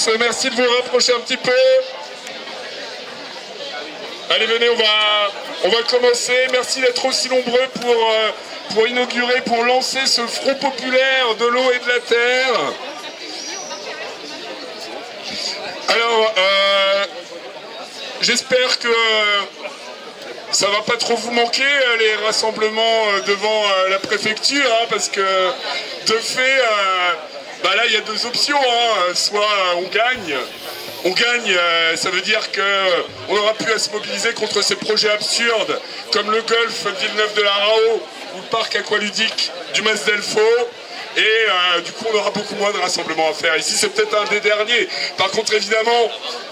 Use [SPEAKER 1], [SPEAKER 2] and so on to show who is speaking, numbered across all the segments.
[SPEAKER 1] tous. Merci de vous rapprocher un petit peu. Allez, venez, on va commencer. Merci d'être aussi nombreux pour inaugurer, pour lancer ce front populaire de l'eau et de la terre. Alors, j'espère que ça va pas trop vous manquer, les rassemblements devant la préfecture, hein, parce que de fait, là il y a deux options, hein. Soit on gagne, ça veut dire qu'on aura pu à se mobiliser contre ces projets absurdes, comme le golf de Villeneuve-de-la-Raho ou le parc aqualudique du Mas Delfaux. Et du coup on aura beaucoup moins de rassemblements à faire. Ici c'est peut-être un des derniers. Par contre évidemment,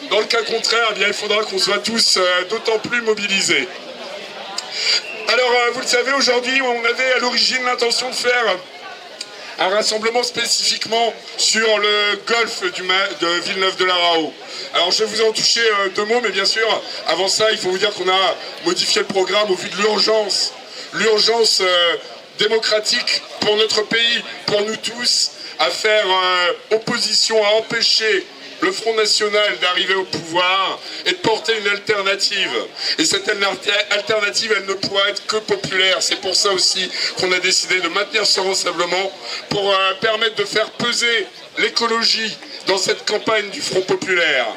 [SPEAKER 1] dans le cas contraire, eh bien, il faudra qu'on soit tous d'autant plus mobilisés. Alors vous le savez, aujourd'hui on avait à l'origine l'intention de faire un rassemblement spécifiquement sur le golfe de Villeneuve-de-la-Raho. Alors je vais vous en toucher deux mots, mais bien sûr avant ça il faut vous dire qu'on a modifié le programme au vu de l'urgence. L'urgence démocratique pour notre pays, pour nous tous, à faire opposition, à empêcher le Front National d'arriver au pouvoir et de porter une alternative. Et cette alternative, elle ne pourra être que populaire. C'est pour ça aussi qu'on a décidé de maintenir ce rassemblement pour permettre de faire peser l'écologie dans cette campagne du Front Populaire.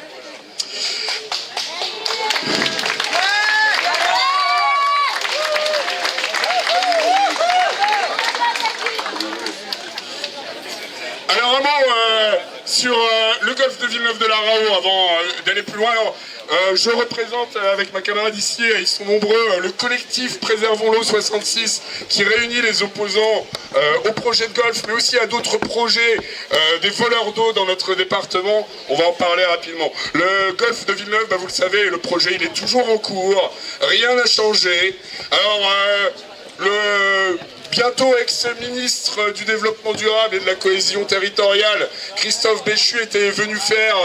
[SPEAKER 1] Alors un mot sur le golfe de Villeneuve-de-la-Raho avant d'aller plus loin. Alors, je représente avec ma camarade ici, ils sont nombreux, le collectif Préservons l'eau 66 qui réunit les opposants au projet de golf, mais aussi à d'autres projets des voleurs d'eau dans notre département. On va en parler rapidement. Le golfe de Villeneuve, vous le savez, le projet il est toujours en cours, rien n'a changé. Alors le bientôt ex-ministre du Développement durable et de la Cohésion territoriale, Christophe Béchu, était venu faire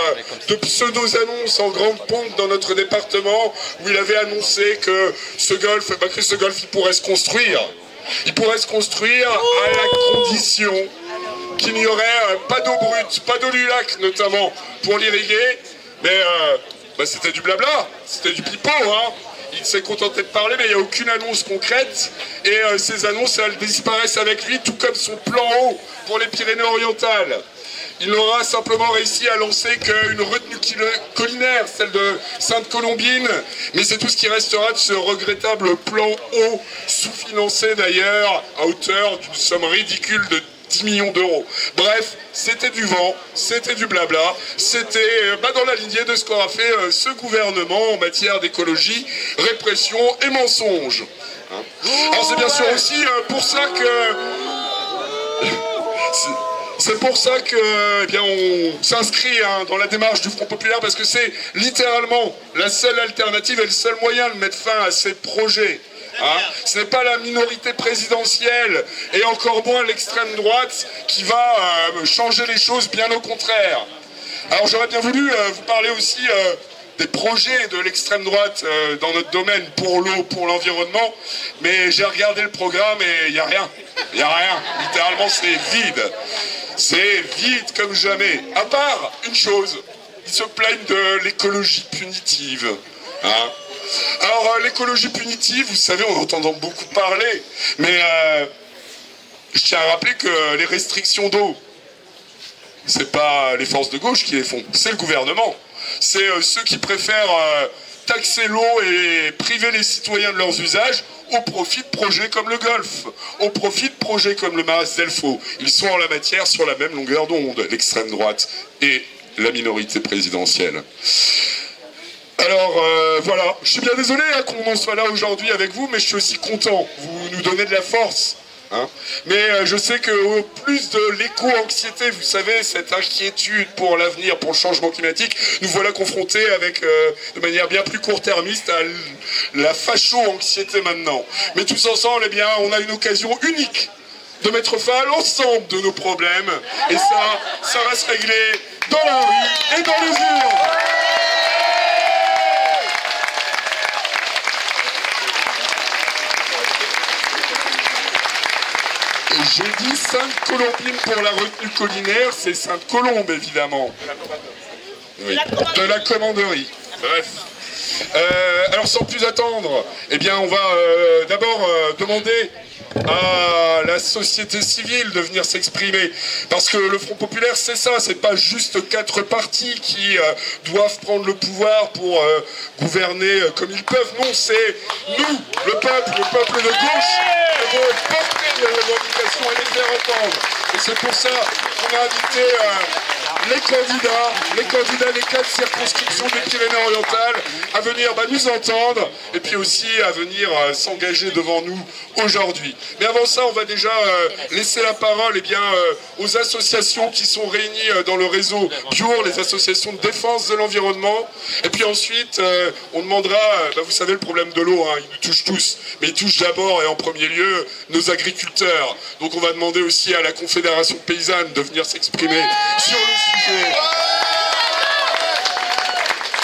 [SPEAKER 1] de pseudo-annonces en grande pompe dans notre département, où il avait annoncé que ce golfe, il pourrait se construire. Il pourrait se construire à la condition qu'il n'y aurait pas d'eau brute, pas d'eau du lac notamment, pour l'irriguer. Mais c'était du blabla, c'était du pipeau, hein. Il s'est contenté de parler, mais il n'y a aucune annonce concrète. Et ces annonces, elles disparaissent avec lui, tout comme son plan eau pour les Pyrénées-Orientales. Il aura simplement réussi à lancer qu'une retenue collinaire, celle de Sainte-Colombine. Mais c'est tout ce qui restera de ce regrettable plan eau, sous-financé d'ailleurs, à hauteur d'une somme ridicule de 10 millions d'euros. Bref, c'était du vent, c'était du blabla, c'était dans la lignée de ce qu'aura fait ce gouvernement en matière d'écologie, répression et mensonge. Hein. Alors c'est bien sûr aussi pour ça que... C'est pour ça que, on s'inscrit dans la démarche du Front Populaire, parce que c'est littéralement la seule alternative et le seul moyen de mettre fin à ces projets. Hein, ce n'est pas la minorité présidentielle et encore moins l'extrême droite qui va changer les choses, bien au contraire. Alors j'aurais bien voulu vous parler aussi des projets de l'extrême droite dans notre domaine pour l'eau, pour l'environnement, mais j'ai regardé le programme et il n'y a rien. Il n'y a rien. Littéralement c'est vide. C'est vide comme jamais. À part une chose, ils se plaignent de l'écologie punitive. Hein. Alors l'écologie punitive, vous savez, on en entend beaucoup parler, mais je tiens à rappeler que les restrictions d'eau, c'est pas les forces de gauche qui les font, c'est le gouvernement. C'est ceux qui préfèrent taxer l'eau et priver les citoyens de leurs usages au profit de projets comme le golf, au profit de projets comme le Mas Delfaux. Ils sont en la matière sur la même longueur d'onde, l'extrême droite et la minorité présidentielle. Alors voilà, je suis bien désolé qu'on en soit là aujourd'hui avec vous, mais je suis aussi content, vous nous donnez de la force. Hein. Mais je sais qu'au plus de l'éco-anxiété, vous savez, cette inquiétude pour l'avenir, pour le changement climatique, nous voilà confrontés avec, de manière bien plus court-termiste, à la facho-anxiété maintenant. Mais tous ensemble, eh bien, on a une occasion unique de mettre fin à l'ensemble de nos problèmes, et ça va se régler dans la rue et dans les urnes. Et j'ai dit Sainte-Colombine pour la retenue collinaire, c'est Sainte-Colombe évidemment. Oui, de la commanderie. Bref. Alors sans plus attendre, eh bien on va d'abord demander à la société civile de venir s'exprimer, parce que le Front Populaire c'est ça, c'est pas juste 4 partis qui doivent prendre le pouvoir pour gouverner comme ils peuvent, non, c'est nous, le peuple de gauche, qui vont porter les revendications et les faire entendre. Et c'est pour ça qu'on a invité les candidats des 4 circonscriptions des Pyrénées-Orientales à venir nous entendre et puis aussi à venir s'engager devant nous aujourd'hui. Mais avant ça, on va déjà laisser la parole aux associations qui sont réunies dans le réseau BIOR, les associations de défense de l'environnement. Et puis ensuite, on demandera, vous savez le problème de l'eau, il nous touche tous, mais il touche d'abord et en premier lieu nos agriculteurs. Donc on va demander aussi à la Confédération paysanne de venir s'exprimer sur le sujet.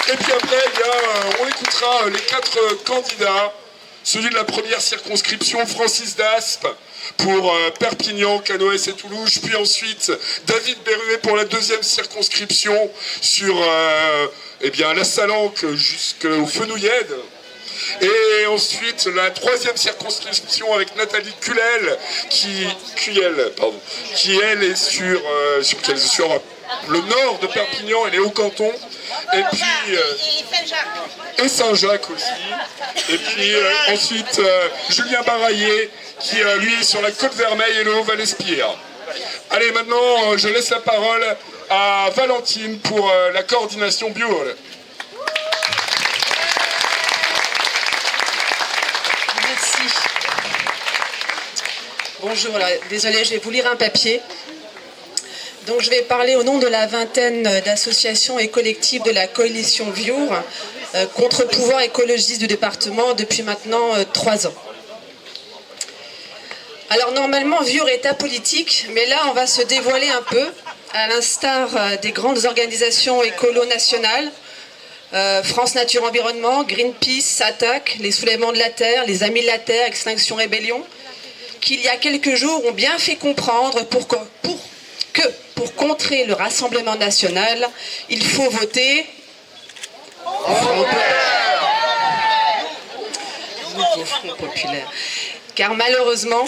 [SPEAKER 1] Et puis après, on écoutera les 4 candidats. Celui de la première circonscription, Francis d'Aspe, pour Perpignan, Canoës et Toulouse. Puis ensuite, David Berruet pour la 2e circonscription sur la Salanque jusqu'au Fenouillède. Et ensuite, la 3e circonscription avec Nathalie Cuyel, qui elle est sur le nord de Perpignan et les Hauts-Cantons. Et puis et Saint-Jacques aussi. Et puis ensuite Julien Baraillé qui lui est sur la Côte-Vermeille et le Haut-Val-Espire. Allez, maintenant je laisse la parole à Valentine pour la coordination bio.
[SPEAKER 2] Merci. Bonjour, désolé, je vais vous lire un papier. Donc je vais parler au nom de la vingtaine d'associations et collectifs de la coalition VIOR, contre-pouvoir écologiste du département depuis maintenant 3 ans. Alors normalement VIOR est apolitique, mais là on va se dévoiler un peu, à l'instar des grandes organisations écolo nationales, France Nature Environnement, Greenpeace, SATAC, les Soulèvements de la Terre, les Amis de la Terre, Extinction Rébellion, qui il y a quelques jours ont bien fait comprendre que pour contrer le Rassemblement national, il faut voter Front Populaire. Car malheureusement,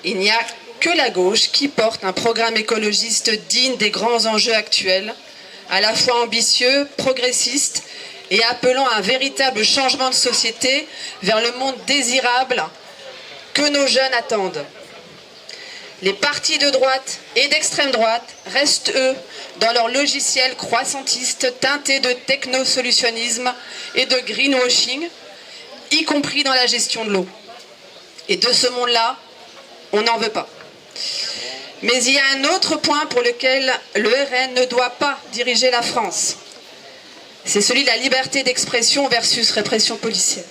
[SPEAKER 2] il n'y a que la gauche qui porte un programme écologiste digne des grands enjeux actuels, à la fois ambitieux, progressiste et appelant à un véritable changement de société vers le monde désirable que nos jeunes attendent. Les partis de droite et d'extrême droite restent, eux, dans leur logiciel croissantiste teinté de technosolutionnisme et de greenwashing, y compris dans la gestion de l'eau. Et de ce monde-là, on n'en veut pas. Mais il y a un autre point pour lequel le RN ne doit pas diriger la France. C'est celui de la liberté d'expression versus répression policière.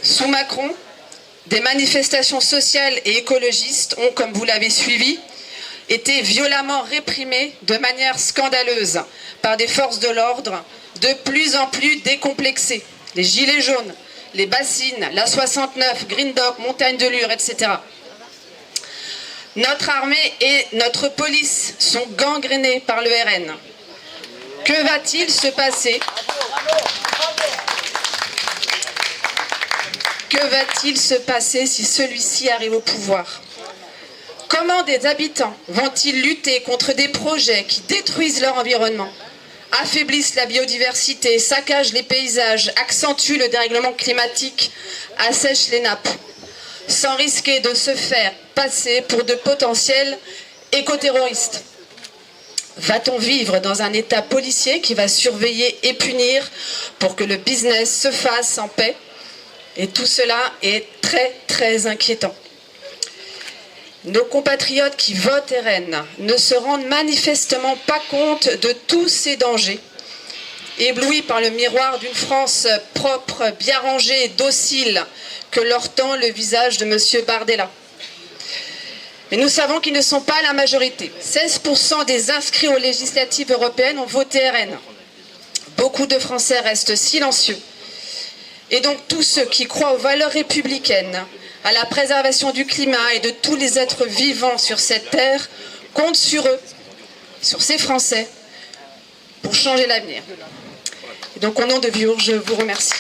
[SPEAKER 2] Sous Macron, des manifestations sociales et écologistes ont, comme vous l'avez suivi, été violemment réprimées de manière scandaleuse par des forces de l'ordre de plus en plus décomplexées. Les gilets jaunes, les bassines, la 69, Green Dog, Montagne de Lure, etc. Notre armée et notre police sont gangrénées par le RN. Que va-t-il se passer ? Que va-t-il se passer si celui-ci arrive au pouvoir ? Comment des habitants vont-ils lutter contre des projets qui détruisent leur environnement, affaiblissent la biodiversité, saccagent les paysages, accentuent le dérèglement climatique, assèchent les nappes, sans risquer de se faire passer pour de potentiels écoterroristes ? Va-t-on vivre dans un état policier qui va surveiller et punir pour que le business se fasse en paix ? Et tout cela est très, très inquiétant. Nos compatriotes qui votent RN ne se rendent manifestement pas compte de tous ces dangers. Éblouis par le miroir d'une France propre, bien rangée et docile que leur tend le visage de M. Bardella. Mais nous savons qu'ils ne sont pas la majorité. 16% des inscrits aux législatives européennes ont voté RN. Beaucoup de Français restent silencieux. Et donc tous ceux qui croient aux valeurs républicaines, à la préservation du climat et de tous les êtres vivants sur cette terre, comptent sur eux, sur ces Français, pour changer l'avenir. Et donc au nom de Viur, je vous remercie.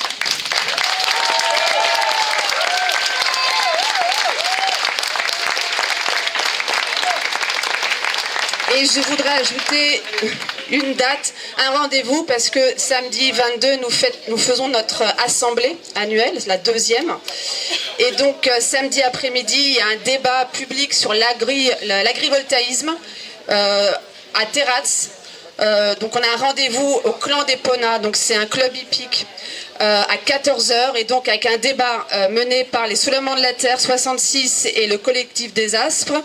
[SPEAKER 2] Et je voudrais ajouter une date, un rendez-vous, parce que samedi 22, nous faisons notre assemblée annuelle, la deuxième. Et donc samedi après-midi, il y a un débat public sur l'agrivoltaïsme à Terratz. Donc on a un rendez-vous au clan des Ponas, donc c'est un club hippique à 14h, et donc avec un débat mené par les Souleymans de la Terre 66 et le collectif des Aspres.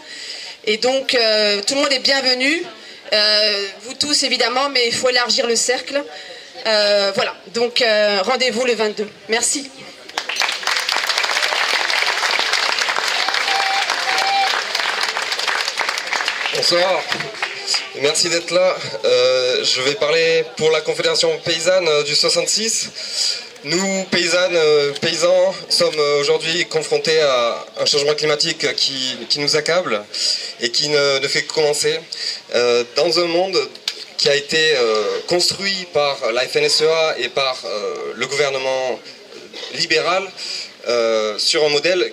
[SPEAKER 2] Et donc tout le monde est bienvenu, vous tous évidemment, mais il faut élargir le cercle. Voilà, donc rendez-vous le 22. Merci.
[SPEAKER 3] Bonsoir, merci d'être là. Je vais parler pour la Confédération paysanne du 66. Nous, paysans, sommes aujourd'hui confrontés à un changement climatique qui nous accable et qui ne fait que commencer. Dans un monde qui a été construit par la FNSEA et par le gouvernement libéral, sur un modèle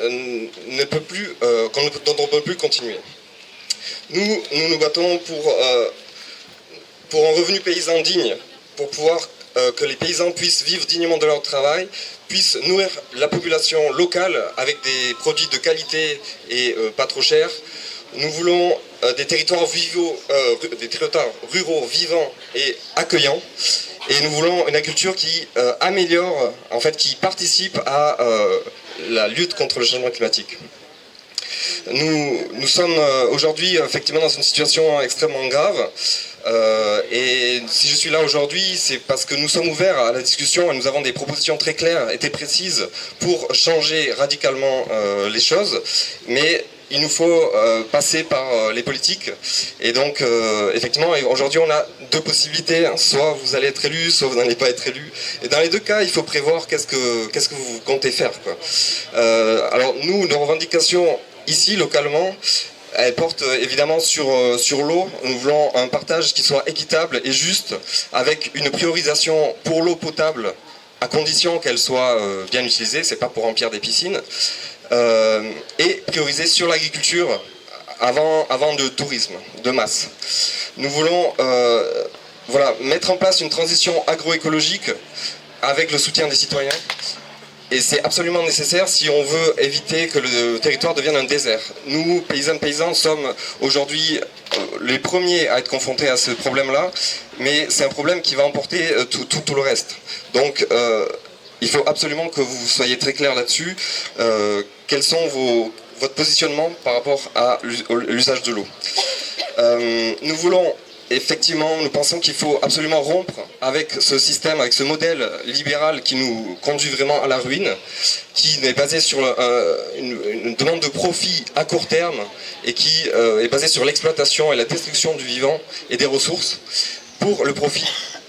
[SPEAKER 3] dont on ne peut plus continuer. Nous nous battons pour un revenu paysan digne, pour pouvoir que les paysans puissent vivre dignement de leur travail, puissent nourrir la population locale avec des produits de qualité et pas trop chers. Nous voulons des territoires ruraux vivants et accueillants. Et nous voulons une agriculture qui améliore, en fait, qui participe à la lutte contre le changement climatique. Nous sommes aujourd'hui effectivement dans une situation extrêmement grave. Et si je suis là aujourd'hui, c'est parce que nous sommes ouverts à la discussion et nous avons des propositions très claires et très précises pour changer radicalement les choses. Mais il nous faut passer par les politiques. Et donc, effectivement, aujourd'hui, on a deux possibilités. Soit vous allez être élu, soit vous n'allez pas être élu. Et dans les deux cas, il faut prévoir qu'est-ce que vous comptez faire, quoi. Alors, nous, nos revendications ici, localement, elle porte évidemment sur l'eau. Nous voulons un partage qui soit équitable et juste, avec une priorisation pour l'eau potable, à condition qu'elle soit bien utilisée, c'est pas pour remplir des piscines, et prioriser sur l'agriculture avant de tourisme, de masse. Nous voulons mettre en place une transition agroécologique avec le soutien des citoyens. Et c'est absolument nécessaire si on veut éviter que le territoire devienne un désert. Nous, paysans, sommes aujourd'hui les premiers à être confrontés à ce problème-là, mais c'est un problème qui va emporter tout le reste. Donc, il faut absolument que vous soyez très clairs là-dessus. Quels sont votre positionnement par rapport à l'usage de l'eau? Effectivement, nous pensons qu'il faut absolument rompre avec ce système, avec ce modèle libéral qui nous conduit vraiment à la ruine, qui est basé sur une demande de profit à court terme et qui est basé sur l'exploitation et la destruction du vivant et des ressources pour le profit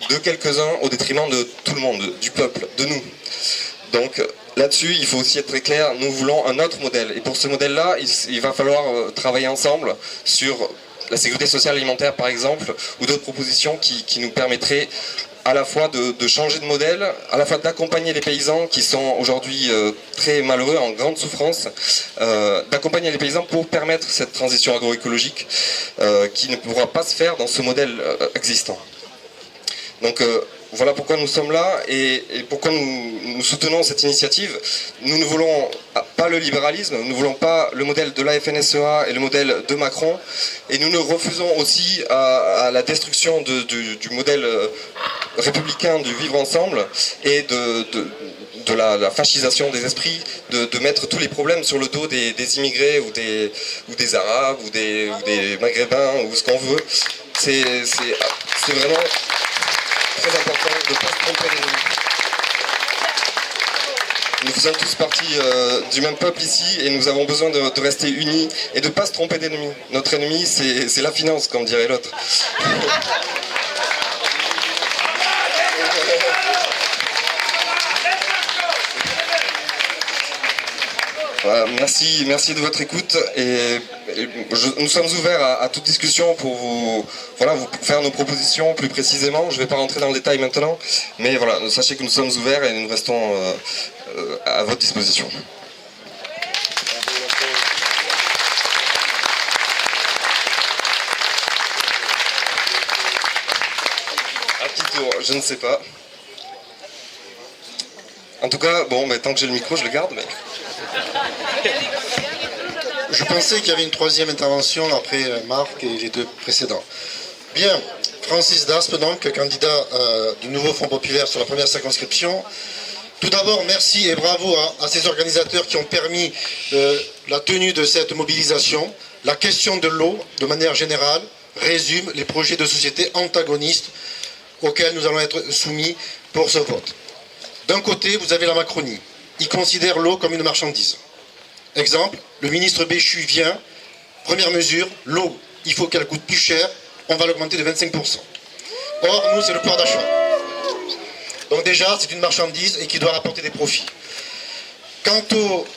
[SPEAKER 3] de quelques-uns au détriment de tout le monde, du peuple, de nous. Donc là-dessus, il faut aussi être très clair, nous voulons un autre modèle. Et pour ce modèle-là, il va falloir travailler ensemble sur la sécurité sociale alimentaire par exemple, ou d'autres propositions qui nous permettraient à la fois de changer de modèle, à la fois d'accompagner les paysans qui sont aujourd'hui très malheureux, en grande souffrance, d'accompagner les paysans pour permettre cette transition agroécologique qui ne pourra pas se faire dans ce modèle existant. Donc voilà pourquoi nous sommes là et pourquoi nous soutenons cette initiative. Nous ne voulons pas le libéralisme, nous ne voulons pas le modèle de la FNSEA et le modèle de Macron, et nous ne refusons aussi à la destruction du modèle républicain du vivre ensemble et de la fascisation des esprits, de mettre tous les problèmes sur le dos des immigrés ou des Arabes ou des Maghrébins ou ce qu'on veut. C'est vraiment très important de ne pas se tromper d'ennemi. Nous faisons tous partie du même peuple ici et nous avons besoin de rester unis et de ne pas se tromper d'ennemi. Notre ennemi, c'est la finance, comme dirait l'autre. Voilà, merci de votre écoute et nous sommes ouverts à toute discussion pour vous faire nos propositions plus précisément. Je ne vais pas rentrer dans le détail maintenant, mais voilà, sachez que nous sommes ouverts et nous restons à votre disposition. À qui tour? Je ne sais pas. En tout cas, bon, mais tant que j'ai le micro, je le garde. Mais...
[SPEAKER 4] Je pensais qu'il y avait une troisième intervention après Marc et les deux précédents. Bien, Francis Daspe, donc, candidat du nouveau Front Populaire sur la première circonscription. Tout d'abord, merci et bravo à ces organisateurs qui ont permis la tenue de cette mobilisation. La question de l'eau, de manière générale, résume les projets de société antagonistes auxquels nous allons être soumis pour ce vote. D'un côté, vous avez la Macronie. Ils considèrent l'eau comme une marchandise. Exemple, le ministre Béchu vient, première mesure, l'eau, il faut qu'elle coûte plus cher, on va l'augmenter de 25%. Or, nous, c'est le pouvoir d'achat. Donc déjà, c'est une marchandise et qui doit rapporter des profits. Quant au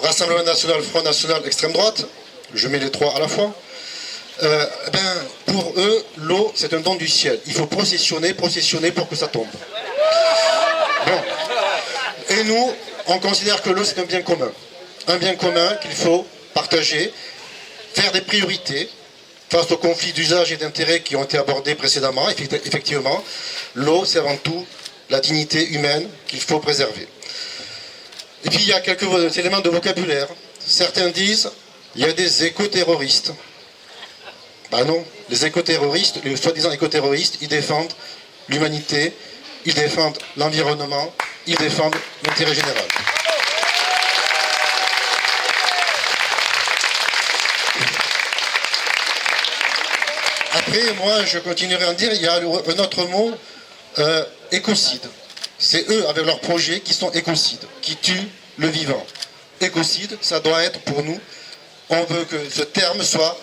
[SPEAKER 4] Rassemblement national, Front national, extrême droite, je mets les trois à la fois, pour eux, l'eau, c'est un don du ciel. Il faut processionner pour que ça tombe. Bon. Et nous, on considère que l'eau, c'est un bien commun. Un bien commun qu'il faut partager, faire des priorités face aux conflits d'usage et d'intérêt qui ont été abordés précédemment. Effectivement, l'eau, c'est avant tout la dignité humaine qu'il faut préserver. Et puis, il y a quelques éléments de vocabulaire. Certains disent, il y a des éco-terroristes. Ben non, les éco-terroristes, les soi-disant éco-terroristes, ils défendent l'humanité, ils défendent l'environnement, ils défendent l'intérêt général. Après, moi, je continuerai à en dire, il y a un autre mot, écocide. C'est eux, avec leurs projets, qui sont écocides, qui tuent le vivant. Écocide, ça doit être pour nous, on veut que ce terme soit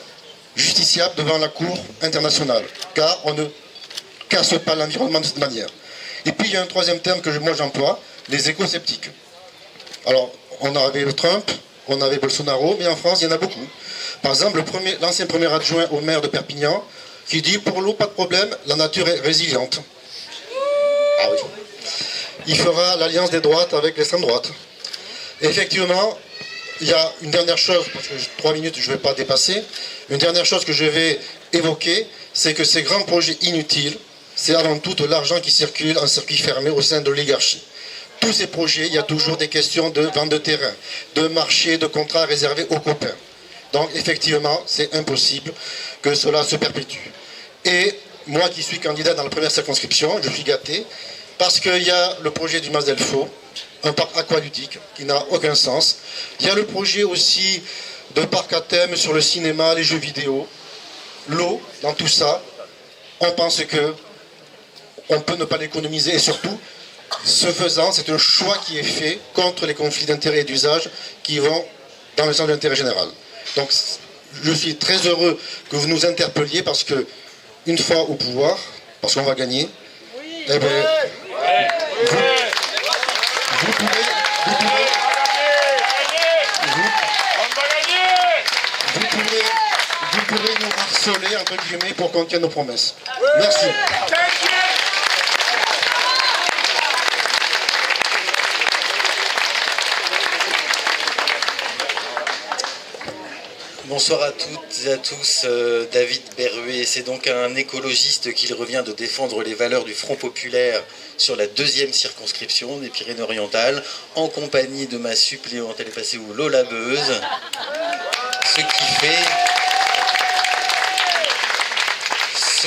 [SPEAKER 4] justiciable devant la Cour internationale, car on ne casse pas l'environnement de cette manière. Et puis, il y a un troisième terme que moi j'emploie, les éco-sceptiques. Alors, on avait Trump, on avait Bolsonaro, mais en France, il y en a beaucoup. Par exemple, l'ancien premier adjoint au maire de Perpignan, qui dit, pour l'eau, pas de problème, la nature est résiliente. Ah oui. Il fera l'alliance des droites avec l'extrême droite. Et effectivement, il y a une dernière chose, parce que 3 minutes, je ne vais pas dépasser, une dernière chose que je vais évoquer, c'est que ces grands projets inutiles, c'est avant tout de l'argent qui circule en circuit fermé au sein de l'oligarchie. Tous ces projets, il y a toujours des questions de vente de terrain, de marché, de contrats réservés aux copains. Donc effectivement, c'est impossible que cela se perpétue. Et moi qui suis candidat dans la première circonscription, je suis gâté, parce qu'il y a le projet du Mas Delfaux, un parc aqualudique qui n'a aucun sens. Il y a le projet aussi de parc à thème sur le cinéma, les jeux vidéo. L'eau, dans tout ça, on pense que on peut ne pas l'économiser et surtout, ce faisant, c'est un choix qui est fait contre les conflits d'intérêt et d'usage qui vont dans le sens de l'intérêt général. Donc, je suis très heureux que vous nous interpelliez parce que, une fois au pouvoir, parce qu'on va gagner, eh bien, vous pourrez nous harceler, entre guillemets, pour qu'on tienne nos promesses. Merci.
[SPEAKER 5] Bonsoir à toutes et à tous, David Berruet. C'est donc un écologiste qu'il revient de défendre les valeurs du Front Populaire sur la 2e circonscription des Pyrénées-Orientales, en compagnie de ma suppléante, elle est passée où, Lola Beuse, ce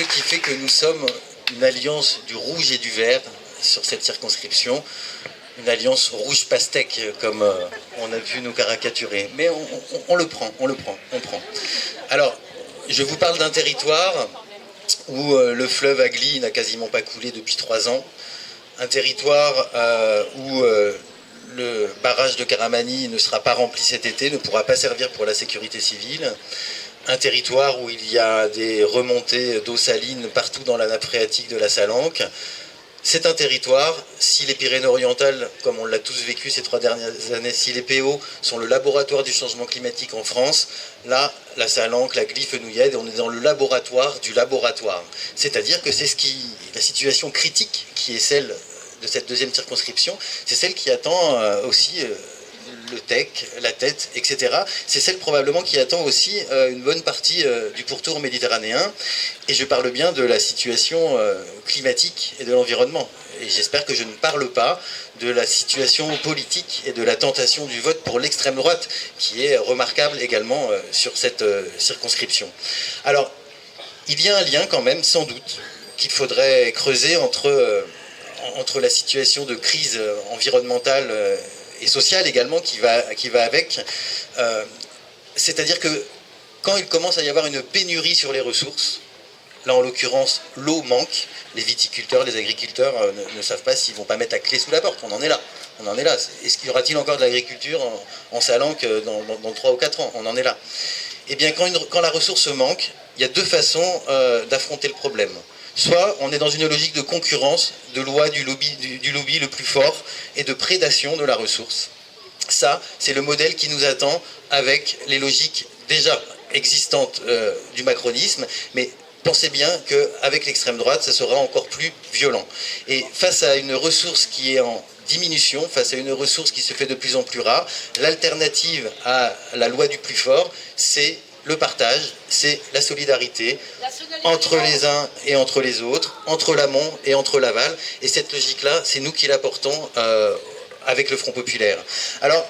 [SPEAKER 5] qui fait que nous sommes une alliance du rouge et du vert sur cette circonscription. Une alliance rouge pastèque, comme on a pu nous caricaturer. Mais on le prend. Alors, je vous parle d'un territoire où le fleuve Agly n'a quasiment pas coulé depuis 3 ans. Un territoire où le barrage de Karamani ne sera pas rempli cet été, ne pourra pas servir pour la sécurité civile. Un territoire où il y a des remontées d'eau saline partout dans la nappe phréatique de la Salanque. C'est un territoire, si les Pyrénées-Orientales, comme on l'a tous vécu ces 3 dernières années, si les PO sont le laboratoire du changement climatique en France, là, la Salanque, la Gliffenouillède, on est dans le laboratoire du laboratoire. C'est-à-dire que c'est la situation critique qui est celle de cette deuxième circonscription, c'est celle qui attend aussi le TEC, la tête, etc. C'est celle probablement qui attend aussi une bonne partie du pourtour méditerranéen. Et je parle bien de la situation climatique et de l'environnement. Et j'espère que je ne parle pas de la situation politique et de la tentation du vote pour l'extrême droite, qui est remarquable également sur cette circonscription. Alors, il y a un lien quand même, sans doute, qu'il faudrait creuser entre la situation de crise environnementale et sociale également qui va avec. C'est-à-dire que quand il commence à y avoir une pénurie sur les ressources, là en l'occurrence l'eau manque, les viticulteurs, les agriculteurs ne savent pas s'ils ne vont pas mettre la clé sous la porte. On en est là. Est-ce qu'il y aura-t-il encore de l'agriculture en Salanque dans 3 ou 4 ans? On en est là. Eh bien quand la ressource manque, il y a 2 façons d'affronter le problème. Soit on est dans une logique de concurrence, de loi du lobby le plus fort et de prédation de la ressource. Ça, c'est le modèle qui nous attend avec les logiques déjà existantes du macronisme, mais pensez bien qu'avec l'extrême droite, ça sera encore plus violent. Et face à une ressource qui est en diminution, face à une ressource qui se fait de plus en plus rare, l'alternative à la loi du plus fort, c'est le partage, c'est la solidarité entre les uns et entre les autres, entre l'amont et entre l'aval. Et cette logique-là, c'est nous qui la portons avec le Front Populaire. Alors,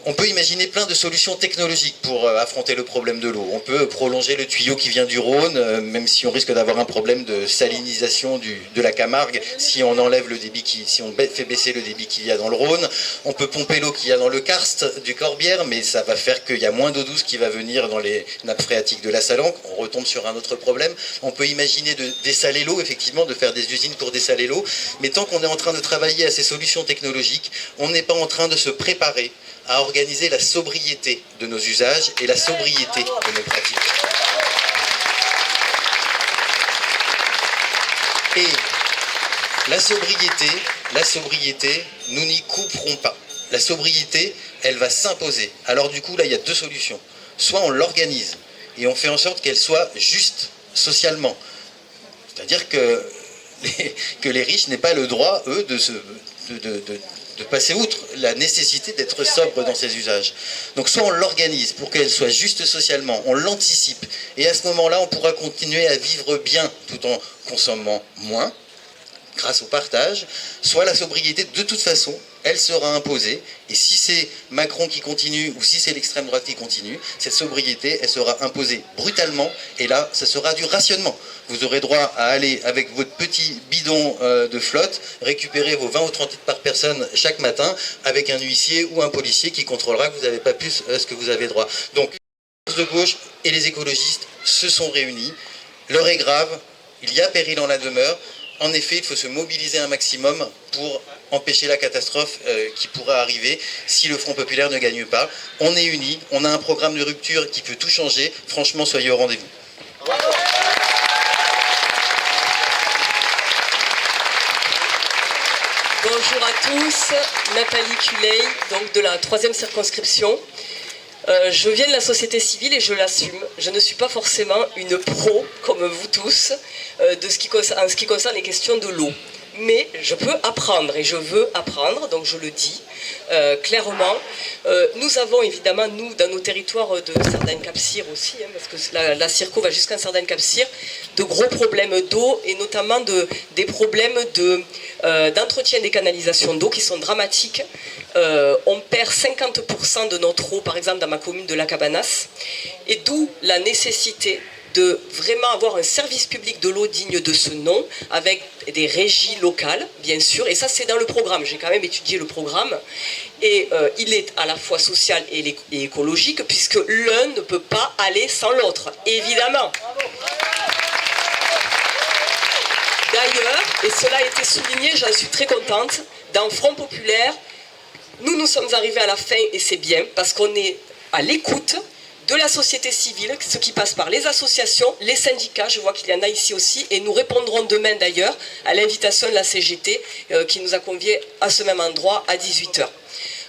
[SPEAKER 5] on peut imaginer plein de solutions technologiques pour affronter le problème de l'eau. On peut prolonger le tuyau qui vient du Rhône, même si on risque d'avoir un problème de salinisation de la Camargue, si on enlève le débit, si on fait baisser le débit qu'il y a dans le Rhône. On peut pomper l'eau qu'il y a dans le karst du Corbière, mais ça va faire qu'il y a moins d'eau douce qui va venir dans les nappes phréatiques de la Salanque. On retombe sur un autre problème. On peut imaginer de dessaler l'eau, effectivement, de faire des usines pour dessaler l'eau. Mais tant qu'on est en train de travailler à ces solutions technologiques, on n'est pas en train de se préparer à organiser la sobriété de nos usages et la sobriété de nos pratiques. Et la sobriété, nous n'y couperons pas. La sobriété, elle va s'imposer. Alors du coup, là, il y a 2 solutions. Soit on l'organise et on fait en sorte qu'elle soit juste socialement. C'est-à-dire que les riches n'aient pas le droit, eux, de passer outre la nécessité d'être sobre dans ses usages. Donc soit on l'organise pour qu'elle soit juste socialement, on l'anticipe, et à ce moment-là, on pourra continuer à vivre bien tout en consommant moins, grâce au partage, soit la sobriété, de toute façon, elle sera imposée, et si c'est Macron qui continue, ou si c'est l'extrême droite qui continue, cette sobriété, elle sera imposée brutalement, et là, ça sera du rationnement. Vous aurez droit à aller avec votre petit bidon de flotte, récupérer vos 20 ou 30 litres par personne chaque matin, avec un huissier ou un policier qui contrôlera que vous n'avez pas plus ce que vous avez droit. Donc, les de gauche et les écologistes se sont réunis, l'heure est grave, il y a péril en la demeure. En effet, il faut se mobiliser un maximum pour empêcher la catastrophe qui pourrait arriver si le Front Populaire ne gagne pas. On est unis, on a un programme de rupture qui peut tout changer. Franchement, soyez au rendez-vous.
[SPEAKER 6] Bonjour à tous, Nathalie Culeil, donc de la 3e circonscription. Je viens de la société civile et je l'assume. Je ne suis pas forcément une pro, comme vous tous, en ce qui concerne les questions de l'eau. Mais je peux apprendre et je veux apprendre, donc je le dis clairement. Nous avons évidemment, nous, dans nos territoires de Cerdagne-Cap-Sire aussi, parce que la Circo va jusqu'à Cerdagne-Cap-Sire, de gros problèmes d'eau et notamment des problèmes d'entretien des canalisations d'eau qui sont dramatiques. On perd 50% de notre eau, par exemple dans ma commune de La Cabanas, et d'où la nécessité de vraiment avoir un service public de l'eau digne de ce nom, avec des régies locales, bien sûr, et ça c'est dans le programme, j'ai quand même étudié le programme, et il est à la fois social et écologique, puisque l'un ne peut pas aller sans l'autre, évidemment. D'ailleurs, et cela a été souligné, j'en suis très contente, dans Front Populaire, nous sommes arrivés à la fin, et c'est bien, parce qu'on est à l'écoute de la société civile, ce qui passe par les associations, les syndicats, je vois qu'il y en a ici aussi, et nous répondrons demain d'ailleurs à l'invitation de la CGT qui nous a conviés à ce même endroit à 18 h.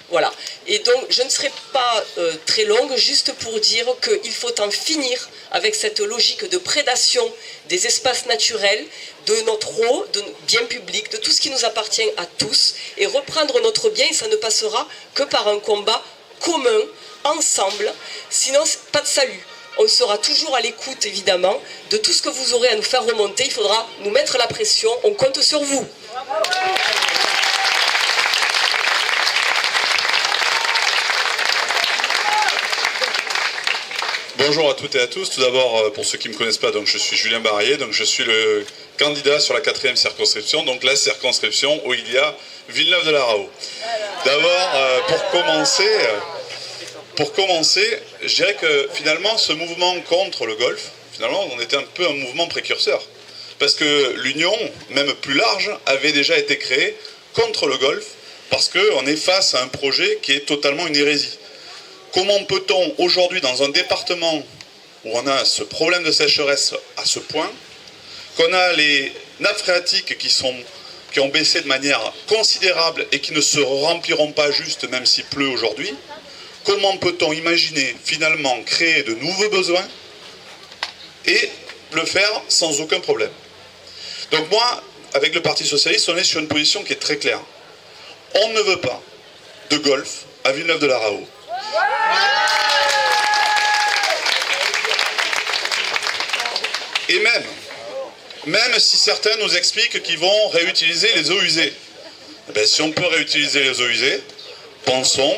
[SPEAKER 6] Voilà. Et donc, je ne serai pas très longue, juste pour dire qu'il faut en finir avec cette logique de prédation des espaces naturels, de notre eau, de biens publics, de tout ce qui nous appartient à tous, et reprendre notre bien, et ça ne passera que par un combat commun, ensemble, sinon pas de salut. On sera toujours à l'écoute, évidemment, de tout ce que vous aurez à nous faire remonter. Il faudra nous mettre la pression, on compte sur vous.
[SPEAKER 7] Bonjour à toutes et à tous. Tout d'abord, pour ceux qui ne me connaissent pas, donc je suis Julien Barrier, donc je suis le candidat sur la 4e circonscription, donc la circonscription où il y a Villeneuve-de-la-Raho. D'abord, pour commencer, je dirais que finalement, ce mouvement contre le golf, finalement, on était un peu un mouvement précurseur. Parce que l'union, même plus large, avait déjà été créée contre le golf, parce qu'on est face à un projet qui est totalement une hérésie. Comment peut-on aujourd'hui, dans un département où on a ce problème de sécheresse à ce point, qu'on a les nappes phréatiques qui ont baissé de manière considérable et qui ne se rempliront pas juste même s'il pleut aujourd'hui, comment peut-on imaginer finalement créer de nouveaux besoins et le faire sans aucun problème? Donc moi, avec le Parti Socialiste, on est sur une position qui est très claire. On ne veut pas de golf à Villeneuve-de-la-Raho. Et même si certains nous expliquent qu'ils vont réutiliser les eaux usées, si on peut réutiliser les eaux usées,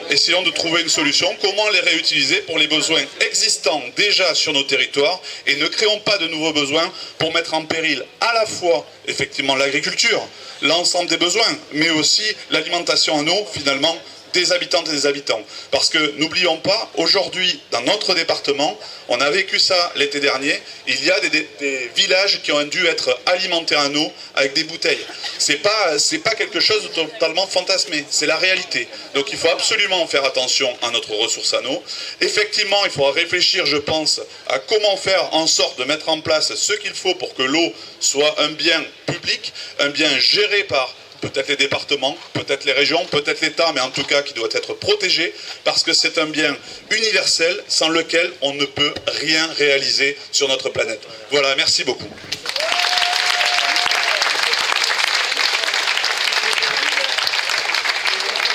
[SPEAKER 7] essayons de trouver une solution, comment les réutiliser pour les besoins existants déjà sur nos territoires et ne créons pas de nouveaux besoins pour mettre en péril à la fois effectivement l'agriculture, l'ensemble des besoins, mais aussi l'alimentation en eau finalement des habitantes et des habitants. Parce que n'oublions pas, aujourd'hui, dans notre département, on a vécu ça l'été dernier, il y a des villages qui ont dû être alimentés en eau avec des bouteilles. C'est pas quelque chose de totalement fantasmé, c'est la réalité. Donc il faut absolument faire attention à notre ressource en eau. Effectivement, il faudra réfléchir, je pense, à comment faire en sorte de mettre en place ce qu'il faut pour que l'eau soit un bien public, un bien géré par peut-être les départements, peut-être les régions, peut-être l'État, mais en tout cas qui doit être protégé, parce que c'est un bien universel sans lequel on ne peut rien réaliser sur notre planète. Voilà, merci beaucoup.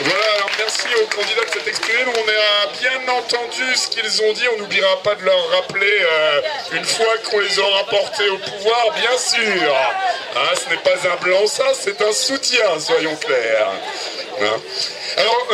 [SPEAKER 1] Voilà, alors merci aux candidats de s'être exprimés. On a bien entendu ce qu'ils ont dit. On n'oubliera pas de leur rappeler une fois qu'on les aura portés au pouvoir, bien sûr. Hein, ce n'est pas un blanc, ça, c'est un soutien, soyons clairs. Hein. Alors,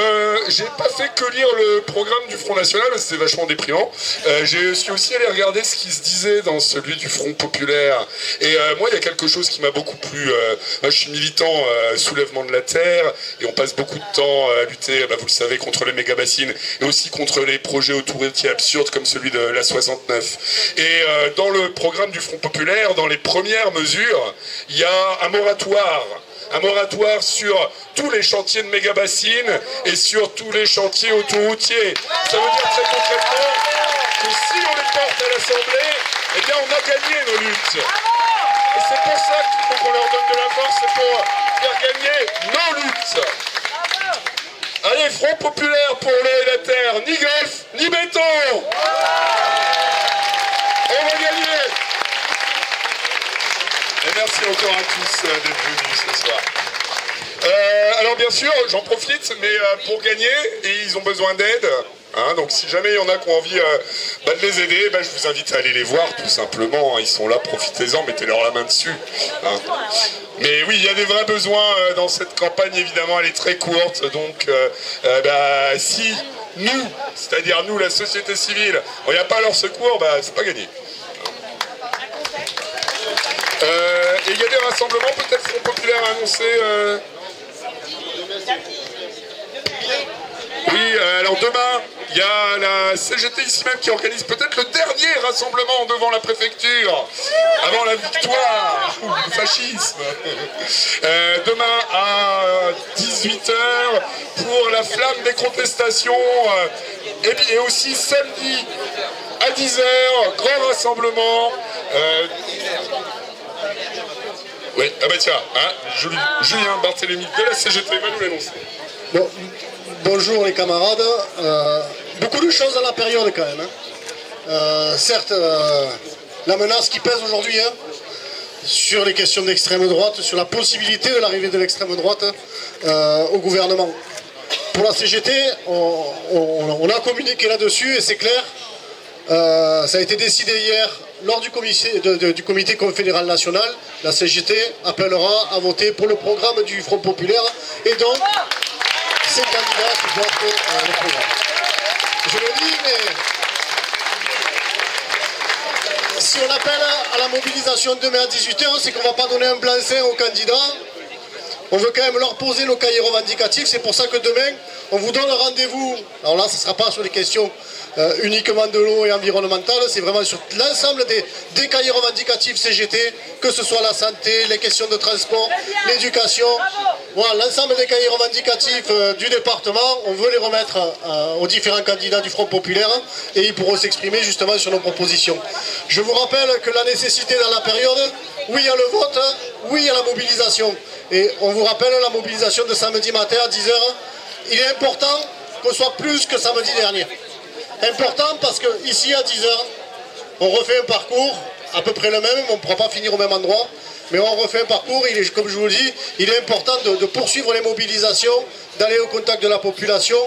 [SPEAKER 1] j'ai pas fait que lire le programme du Front National, c'est vachement déprimant. Je suis aussi allé regarder ce qui se disait dans celui du Front Populaire. Et moi, il y a quelque chose qui m'a beaucoup plu. Moi, je suis militant soulèvement de la terre, et on passe beaucoup de temps à lutter, vous le savez, contre les méga-bassines, et aussi contre les projets autoroutiers absurdes comme celui de la 69. Et dans le programme du Front Populaire, dans les premières mesures, il y a un moratoire sur tous les chantiers de méga-bassines et sur tous les chantiers autoroutiers. Ça veut dire très concrètement que si on les porte à l'Assemblée, eh bien on a gagné nos luttes. Et c'est pour ça qu'il faut qu'on leur donne de la force, c'est pour faire gagner nos luttes. Allez, Front Populaire pour l'eau et la terre, ni golf, ni béton. On va gagner. Et merci encore à tous d'être venus ce soir. Alors bien sûr, j'en profite, mais pour gagner, et ils ont besoin d'aide. Hein, donc si jamais il y en a qui ont envie de les aider, je vous invite à aller les voir tout simplement. Ils sont là, profitez-en, mettez-leur la main dessus. Hein. Mais oui, il y a des vrais besoins dans cette campagne, évidemment, elle est très courte. Donc si nous, c'est-à-dire nous, la société civile, on n'y a pas à leur secours, c'est pas gagné. Et il y a des rassemblements, peut-être Front Populaire a annoncé... Oui, alors demain, il y a la CGT ici même qui organise peut-être le dernier rassemblement devant la préfecture, avant la victoire du fascisme. Demain à 18 h pour la flamme des contestations, et aussi samedi à 10h, grand rassemblement. Oui, ah bah tiens, hein, Julien Barthélémy de la CGT va nous l'annoncer.
[SPEAKER 8] Bon, bonjour les camarades. Beaucoup de choses à la période quand même. Certes, la menace qui pèse aujourd'hui sur les questions d'extrême droite, sur la possibilité de l'arrivée de l'extrême droite au gouvernement. Pour la CGT, on a communiqué là-dessus et c'est clair. Ça a été décidé hier lors du comité confédéral national. La CGT appellera à voter pour le programme du Front populaire et donc ces candidats qui votent le programme. Je le dis, mais si on appelle à la mobilisation demain à 18h, c'est qu'on ne va pas donner un blanc-seing aux candidats. On veut quand même leur poser nos cahiers revendicatifs. C'est pour ça que demain, on vous donne rendez-vous. Alors là, ce ne sera pas sur les questions uniquement de l'eau et environnementales. C'est vraiment sur l'ensemble des cahiers revendicatifs CGT, que ce soit la santé, les questions de transport, l'éducation. Voilà, l'ensemble des cahiers revendicatifs du département, on veut les remettre aux différents candidats du Front populaire et ils pourront s'exprimer justement sur nos propositions. Je vous rappelle que la nécessité dans la période, oui à le vote, oui à la mobilisation. Et on vous rappelle la mobilisation de samedi matin à 10h. Il est important qu'on soit plus que samedi dernier. Important parce qu'ici à 10h, on refait un parcours à peu près le même, on ne pourra pas finir au même endroit, mais on refait un parcours, comme je vous le dis, il est important de poursuivre les mobilisations, d'aller au contact de la population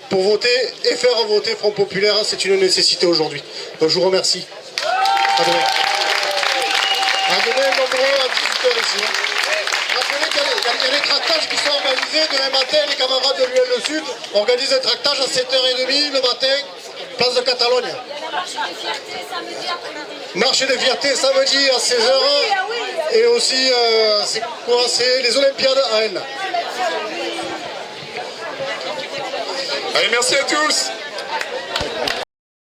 [SPEAKER 8] pour voter et faire voter Front populaire, c'est une nécessité aujourd'hui. Donc je vous remercie. À demain. À demain, nombreux à 18h ici. Rappelez qu'il y a des tractages qui sont organisés demain matin, les camarades de l'UL Sud organisent un tractage à 7h30 le matin, place de Catalogne. Marché des fiertés samedi à 16h. Et aussi, c'est quoi? C'est les Olympiades à N.
[SPEAKER 1] Allez, merci à tous.